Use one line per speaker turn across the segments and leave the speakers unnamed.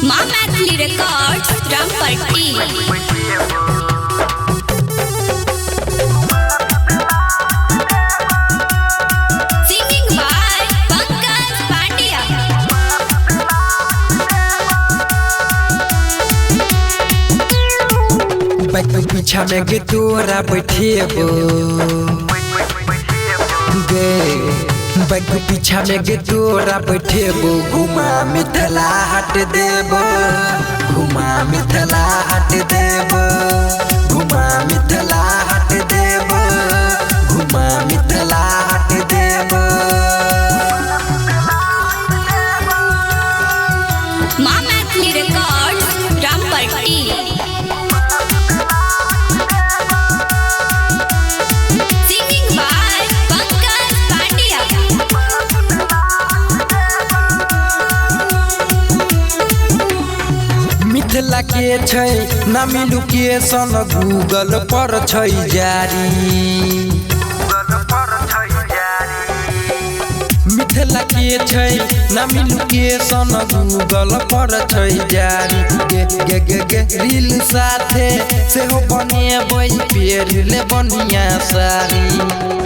माँ Maithili records Rampatti. Singing by Pankaj Pandya.
बैक पीछा में गे तोरा बैठेबो गे बैक पीछा में गे तोरा बैठेबो घुमा मिथिला हाट देबो घुमा मिथिला हाट देबो घुमा मिथिला हाट देबो घुमा मिथिला हाट देबो।
माँ Maithili records Rampatti. Singing by Pankaj Pandya.
Mithila के छै नामी लोकेशन गूगल पर छै जारी। मिथिला के छै नामी लोकेशन गूगल पर छै जारी। गे गे गे गे रील साथे सेहो बनेबै पेरले बनिया सारी।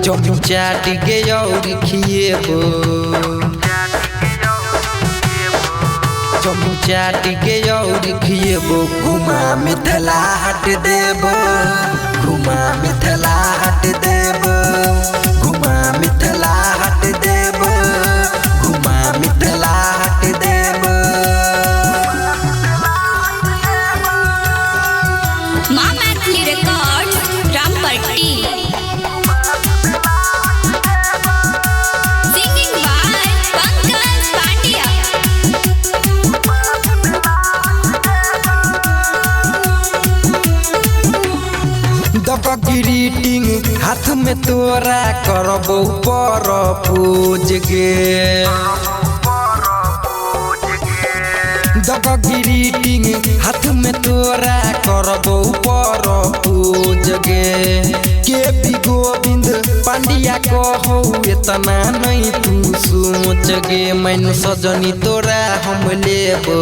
चमचाट गे और खिएबो चमचाट गे और खिएबो घुमा मिथिला हाट देबो घुमा मिथिला हाट देबो घुमा मिथिला हाट देबो घुमा मिथिला हाट देबो।
माँ Maithili records Rampatti. Singing by Pankaj Pandya.
दब ग्रीटिंग हाथ में तोरा करबो परपोज गे दब ग्रीटिंग हाथ में तोरा करबो परपोज गे। के पी गोविंद पांड्या कहो इतना नहीं तू सोच गे मैन सजनी तोरा हम लेबो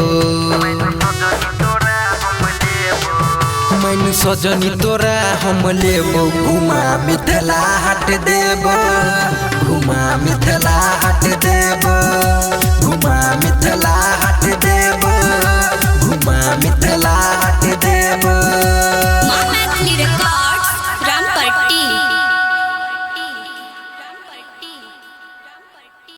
मैन सजनी तोरा हम लेबो घुमा मिथिला हाट देबो घुमा मिथिला हाट देबो घुमा मिथिला हाट देबो घुमा मिथिला हाट देबो।